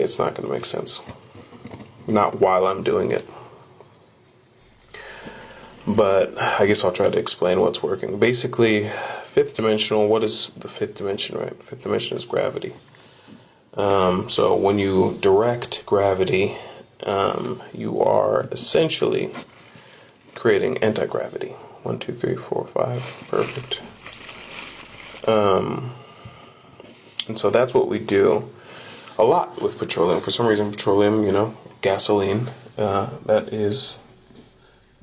it's not going to make sense. Not while I'm doing it. But I guess I'll try to explain what's working. Basically, fifth dimensional, what is the fifth dimension, right? Fifth dimension is gravity. So when you direct gravity, you are essentially creating anti-gravity. 1, 2, 3, 4, 5. Perfect. And so that's what we do a lot with petroleum. For some reason, petroleum, gasoline, that is...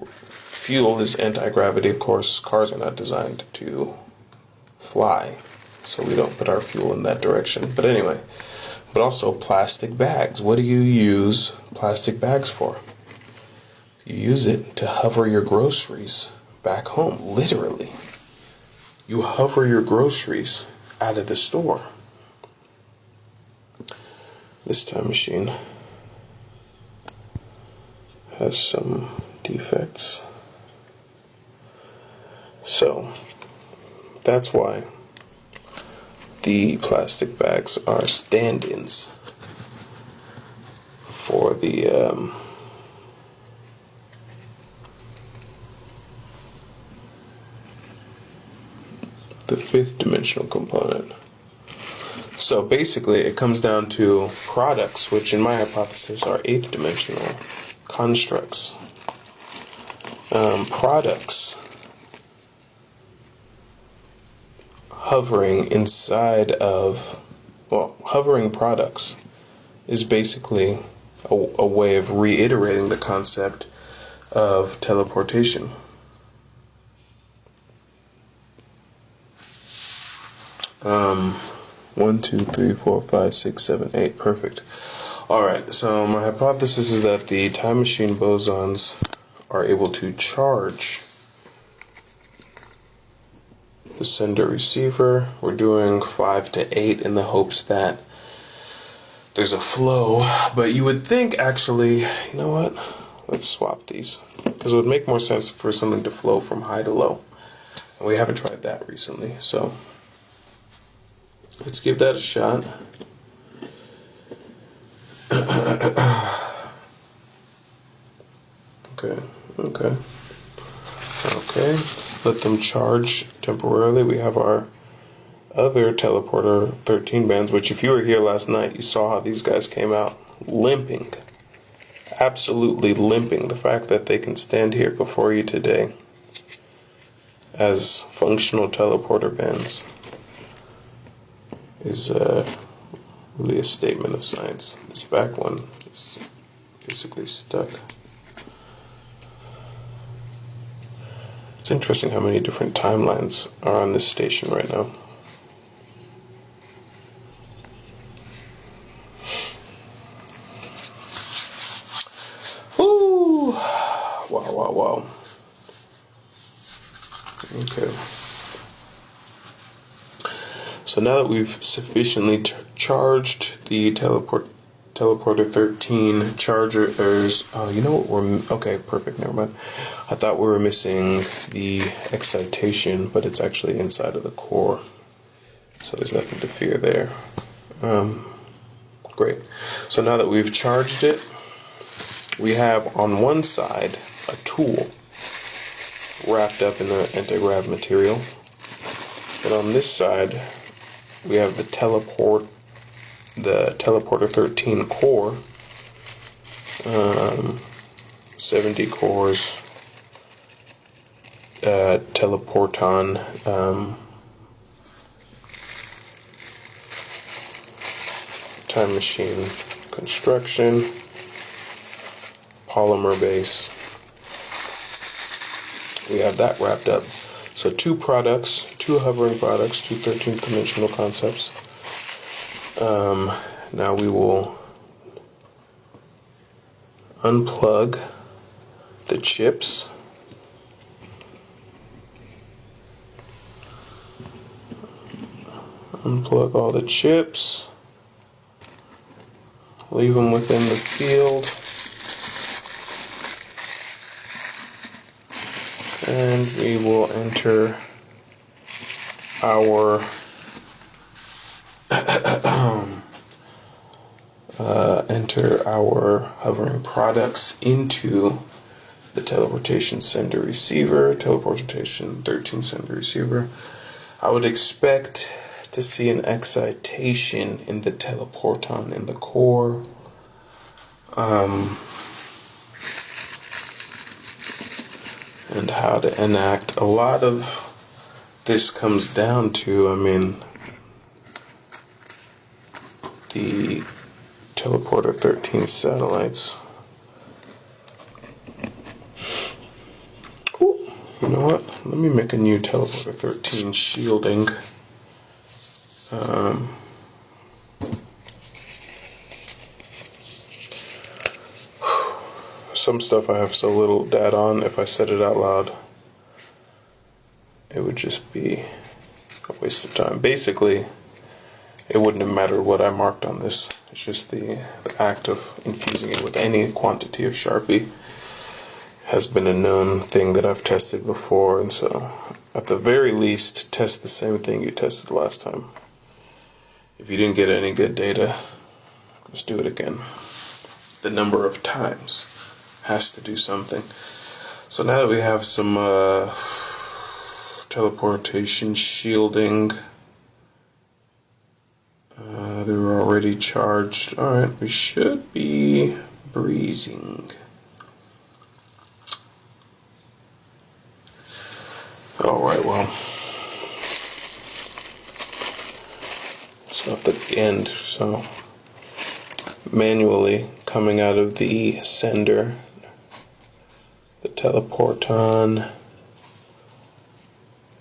Fuel is anti-gravity, of course. Cars are not designed to fly, so we don't put our fuel in that direction. But anyway, but also plastic bags. What do you use plastic bags for? You use it to hover your groceries back home, literally. You hover your groceries out of the store. This time machine has some defects. So, that's why the plastic bags are stand-ins for the fifth dimensional component. So basically it comes down to products, which in my hypothesis are eighth dimensional constructs. Products hovering inside of, hovering products is basically a way of reiterating the concept of teleportation. One, 2, 3, 4, 5, 6, 7, 8. Perfect. Alright, so my hypothesis is that the time machine bosons are able to charge the sender receiver. We're doing 5 to 8 in the hopes that there's a flow, but you would think actually, you know what? Let's swap these, because it would make more sense for something to flow from high to low. And we haven't tried that recently, so let's give that a shot. Okay. Let them charge temporarily. We have our other teleporter 13 bands, which if you were here last night, you saw how these guys came out limping. Absolutely limping. The fact that they can stand here before you today as functional teleporter bands is really a statement of science. This back one is basically stuck. It's interesting how many different timelines are on this station right now. Woo! Wow. Okay. So now that we've sufficiently charged the teleporter 13 chargers, okay, perfect, never mind. I thought we were missing the excitation, but it's actually inside of the core, so there's nothing to fear there. Great. So now that we've charged it, we have on one side a tool wrapped up in the anti-grav material, and on this side we have the teleporter 13 core, 70 cores, teleporton, time machine construction, polymer base. We have that wrapped up. So two products, two hovering products, two 13-dimensional concepts. Now we will unplug the chips. Unplug all the chips. Leave them within the field. And we will enter our enter our hovering products into the teleportation sender receiver, teleportation 13 sender receiver. I would expect to see an excitation in the teleporton in the core. And how to enact. A lot of this comes down to, the teleporter 13 satellites. Ooh, you know what? Let me make a new teleporter 13 shielding. Some stuff I have so little data on, if I said it out loud, it would just be a waste of time. Basically, it wouldn't have mattered what I marked on this. It's just the act of infusing it with any quantity of Sharpie has been a known thing that I've tested before, and so at the very least, test the same thing you tested last time. If you didn't get any good data, just do it again. The number of times has to do something. So now that we have some teleportation shielding, they were already charged. Alright, we should be breezing. Alright, well, it's not the end, so manually coming out of the sender, the teleporton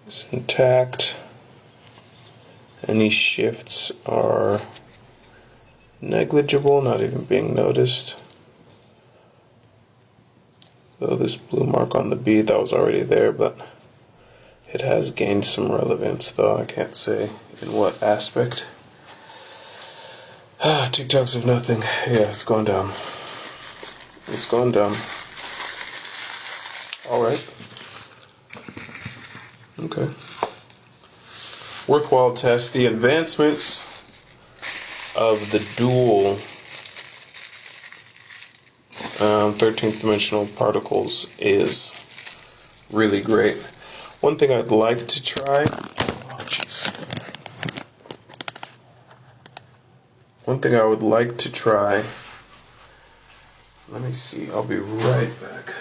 is intact. Any shifts are negligible, not even being noticed. Though this blue mark on the bead, that was already there, but it has gained some relevance, though I can't say in what aspect. TikToks of nothing. Yeah, it's going down. It's going down. Alright. Okay. Worthwhile test. The advancements of the dual 13th dimensional particles is really great. One thing I'd like to try. Oh, jeez. One thing I would like to try. Let me see. I'll be right back.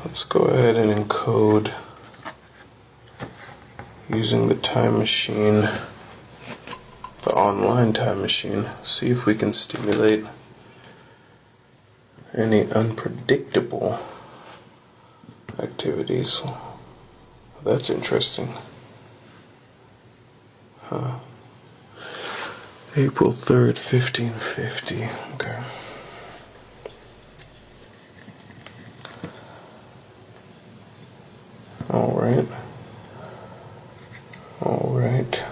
Let's go ahead and encode using the time machine, the online time machine. See if we can stimulate any unpredictable activities. That's interesting. Huh. April 3rd, 1550. Okay. Alright. Alright.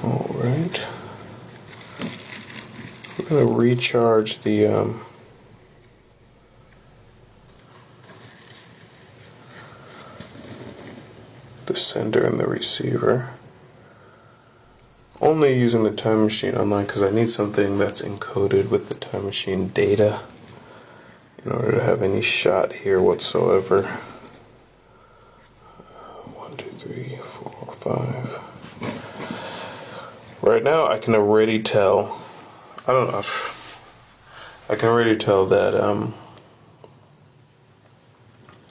Alright. We're going to recharge the sender and the receiver. Only using the time machine online because I need something that's encoded with the time machine data in order to have any shot here whatsoever. 1, 2, 3, 4, 5. Right now I can already tell, I don't know, I can already tell that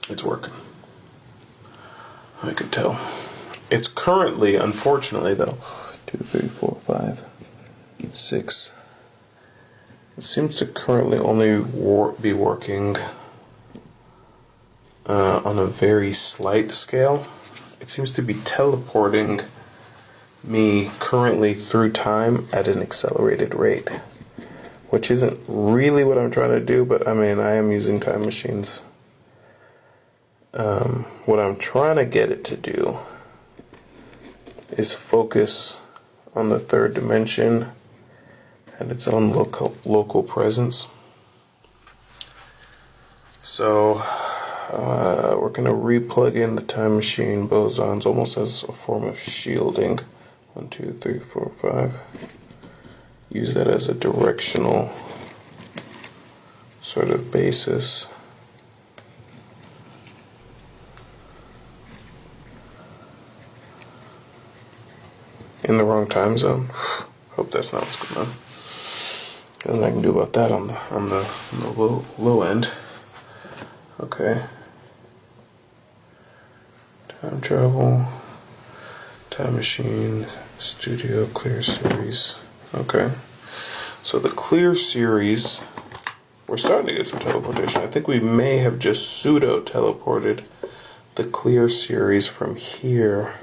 it's working. I could tell. It's currently, unfortunately though, 2, 3, 4, 5, 6. It seems to currently only be working on a very slight scale. It seems to be teleporting me currently through time at an accelerated rate, which isn't really what I'm trying to do, but I mean, I am using time machines. What I'm trying to get it to do is focus on the third dimension and its own local presence. So we're going to re-plug in the time machine bosons almost as a form of shielding. 1, 2, 3, 4, 5. Use that as a directional sort of basis. In the wrong time zone. Hope that's not what's going on. Nothing I can do about that on the low end. Okay. Time travel, time machine, studio, clear series. Okay. So the clear series, we're starting to get some teleportation. I think we may have just pseudo teleported the clear series from here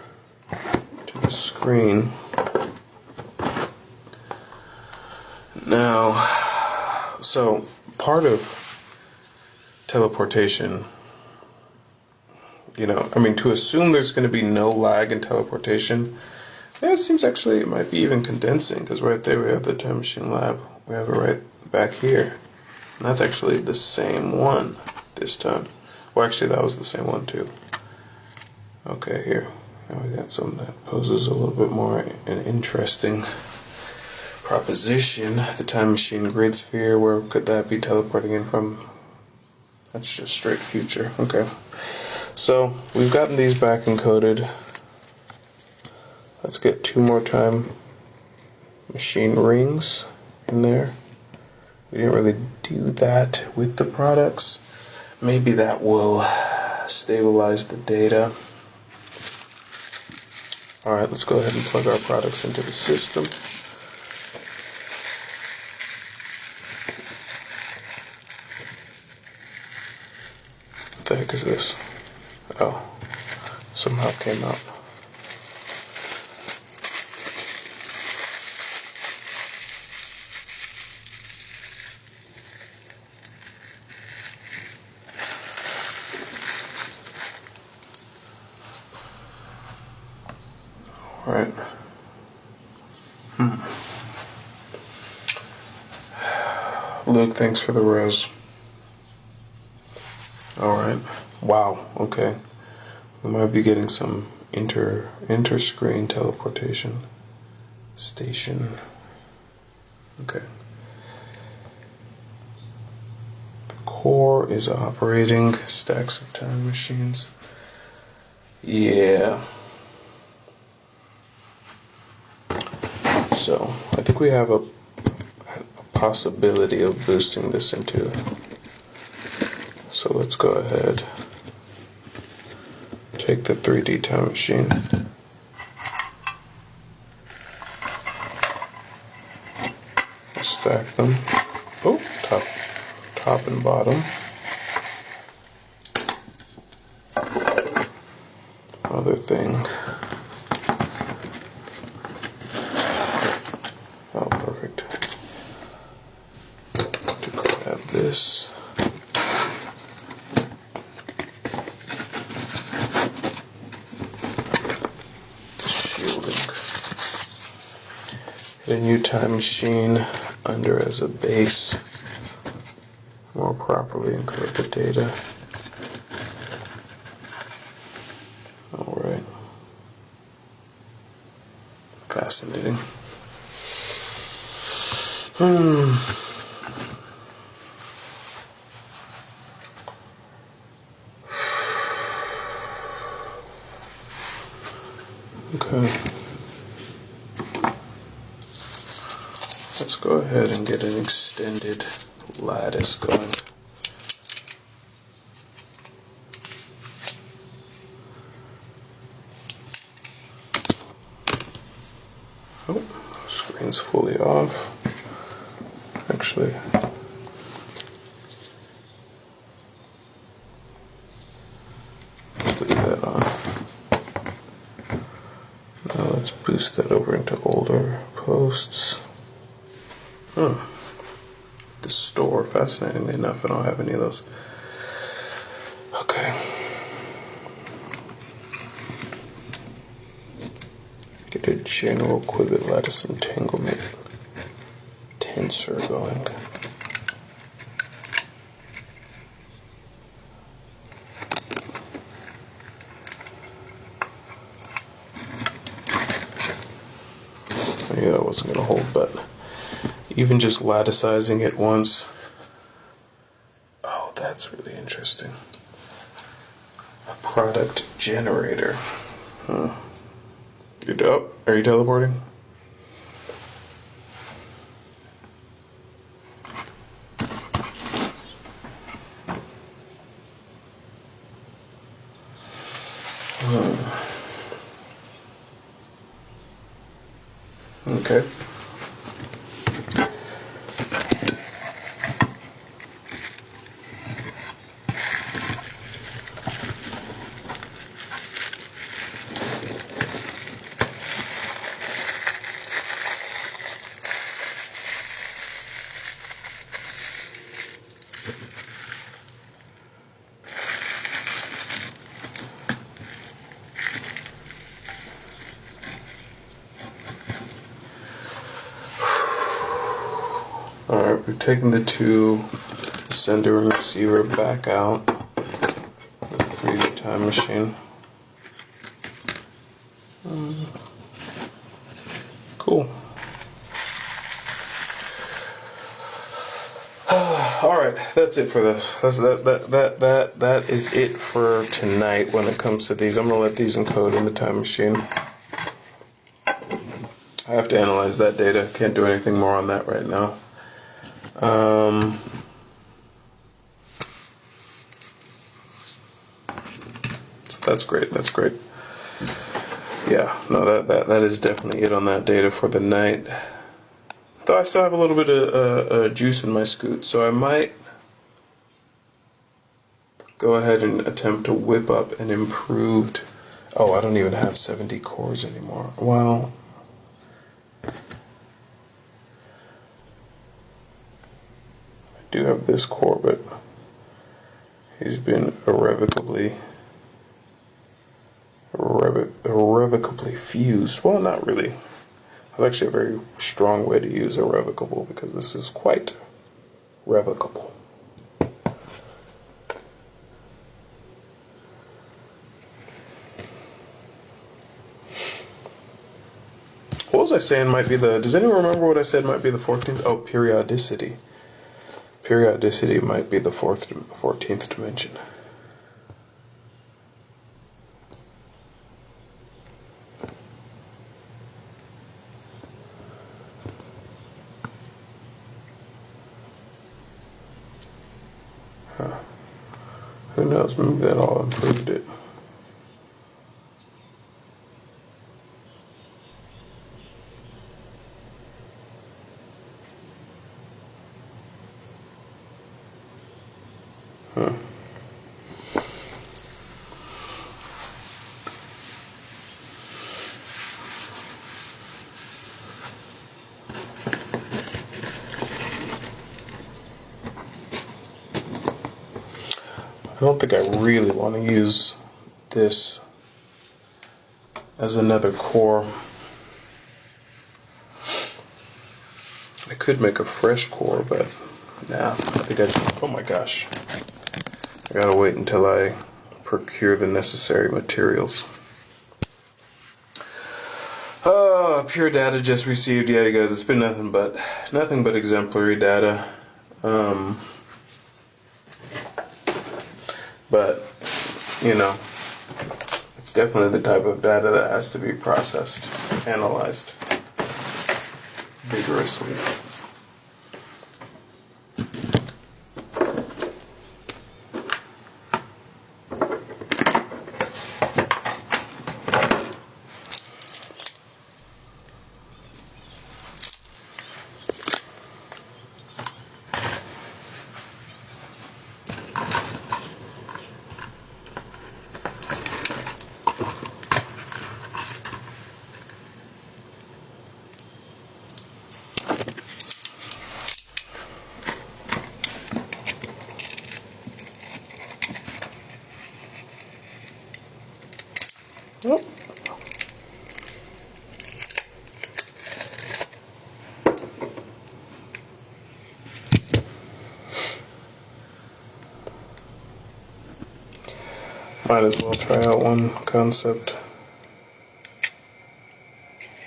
to the screen. Now, so part of teleportation, to assume there's going to be no lag in teleportation, it seems actually it might be even condensing, because right there we have the time machine lab. We have it right back here. And that's actually the same one this time. Well, actually, that was the same one too. Okay, here. Now we got something that poses a little bit more an interesting proposition. The time machine grid sphere, where could that be teleporting in from? That's just straight future. Okay. So we've gotten these back encoded. Let's get 2 more time machine rings in there. We didn't really do that with the products. Maybe that will stabilize the data. Alright, let's go ahead and plug our products into the system. What the heck is this? Oh, somehow it came out. All right. Luke, thanks for the rose. Alright. Wow, okay. We might be getting some inter-screen teleportation. Station. Okay. The core is operating. Stacks of time machines. Yeah. So, I think we have a possibility of boosting this into. So let's go ahead. Take the 3D time machine. Stack them. Oh, top and bottom. Other thing. Oh, perfect. To grab this. A new time machine under as a base, more properly encode the data. Alright. Fascinating. Okay. Let's go ahead and get an extended lattice going. Oh, screen's fully off. Actually, let's boost that over into older posts. The store, fascinatingly enough, I don't have any of those. Okay. Get a general qubit lattice entanglement tensor going. I knew that wasn't going to hold, but even just latticizing it once. Oh, that's really interesting. A product generator. You dope? Are you teleporting? Okay. Alright, we're taking the two sender and receiver back out with a 3D time machine. Cool. Alright, that's it for this. That is it for tonight when it comes to these. I'm gonna let these encode in the time machine. I have to analyze that data. Can't do anything more on that right now. So that's great. That's great. Yeah, no, that is definitely it on that data for the night. Though I still have a little bit of juice in my scoot, so I might go ahead and attempt to whip up an improved. Oh, I don't even have 70 cores anymore. Well, I do have this core, but he's been irrevocably fused. Well, not really. That's actually a very strong way to use irrevocable because this is quite revocable. What was I saying might be the... Does anyone remember what I said might be the 14th? Oh, periodicity. Periodicity might be the 14th dimension. Who knows? Maybe that all improved it. I don't think I really want to use this as another core. I could make a fresh core, but nah, I think oh my gosh. I gotta wait until I procure the necessary materials. Pure data just received. Yeah, you guys, it's been nothing but exemplary data. But, you know, it's definitely the type of data that has to be processed, analyzed vigorously. Oh. Might as well try out one concept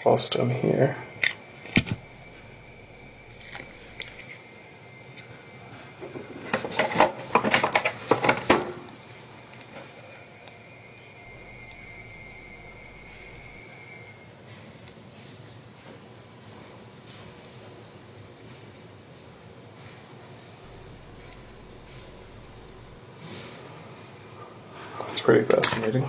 whilst I'm here. It's pretty fascinating.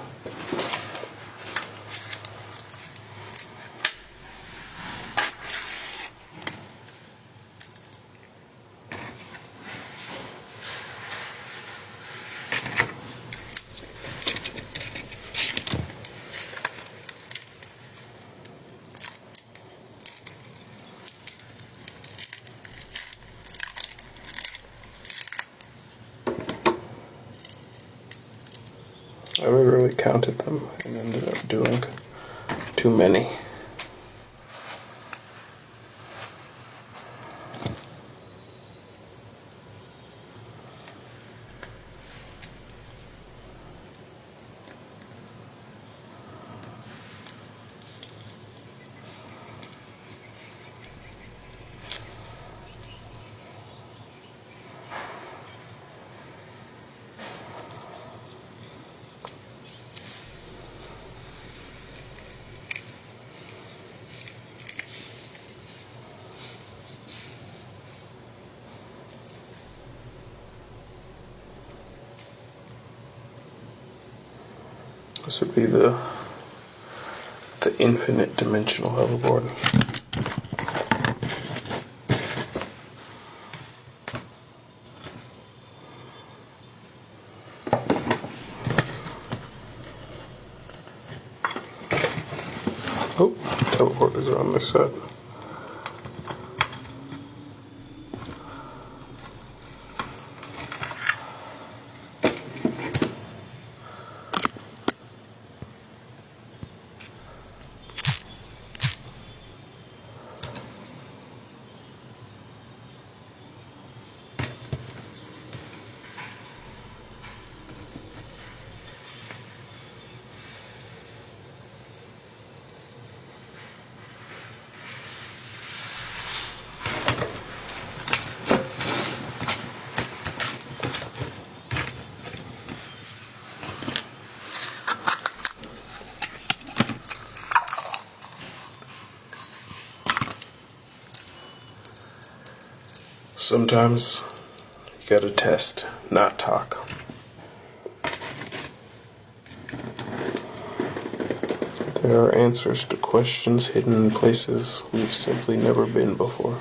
I literally counted them and ended up doing too many. This would be the infinite dimensional hoverboard. Oh, teleporters are on this side. Sometimes you gotta test, not talk. There are answers to questions hidden in places we've simply never been before.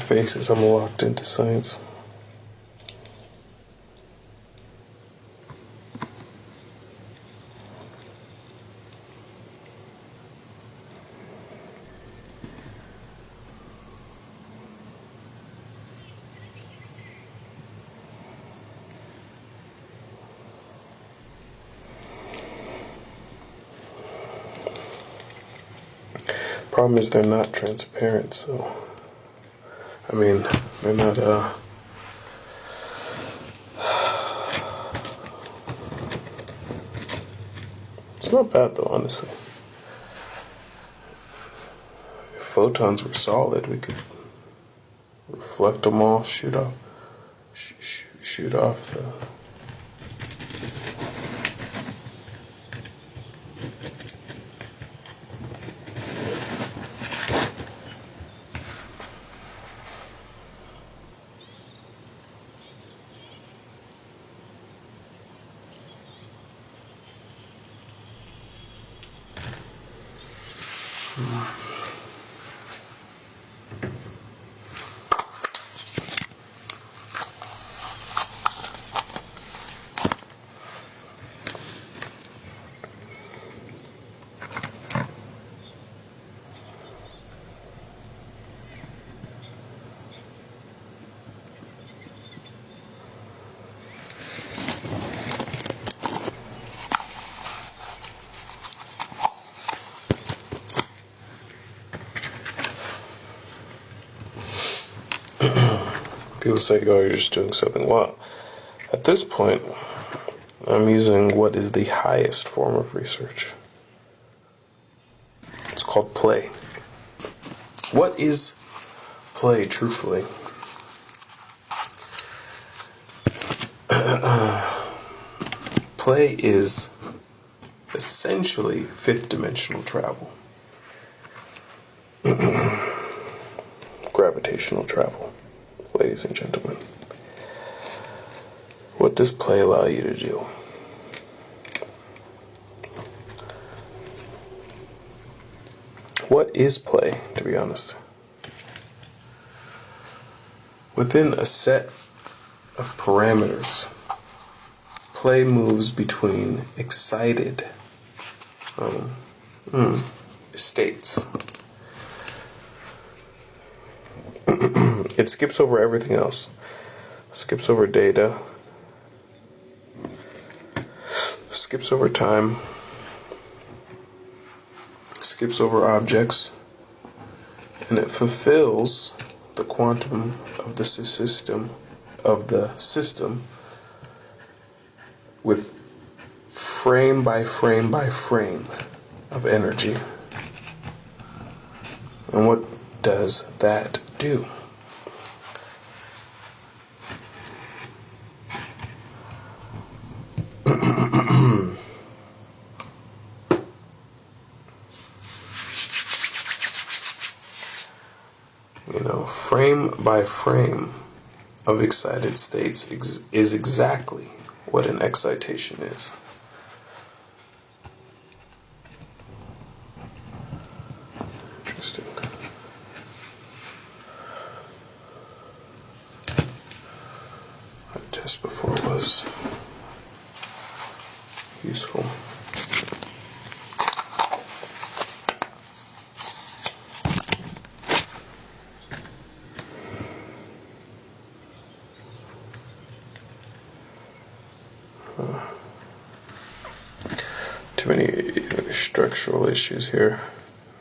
face as I'm locked into science. Problem is they're not transparent, so I mean they're not it's not bad though, honestly. If photons were solid, we could reflect them all, shoot off the people say, oh, you're just doing something. Well, at this point, I'm using what is the highest form of research. It's called play. What is play, truthfully? Play is essentially fifth-dimensional travel. Gravitational travel, ladies and gentlemen. What does play allow you to do? What is play, to be honest? Within a set of parameters, play moves between excited states. It skips over everything else. Skips over data. Skips over time. Skips over objects. And it fulfills the quantum of the system with frame by frame by frame of energy. And what does that do? Frame by frame of excited states is exactly what an excitation is. Interesting. That test before was useful. Too many structural issues here.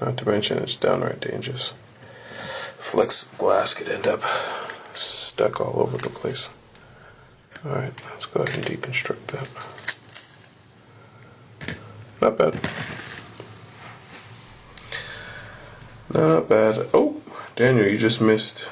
Not to mention it's downright dangerous. Flexible glass could end up stuck all over the place. Alright, let's go ahead and deconstruct that. Not bad. Not bad. Oh, Daniel, you just missed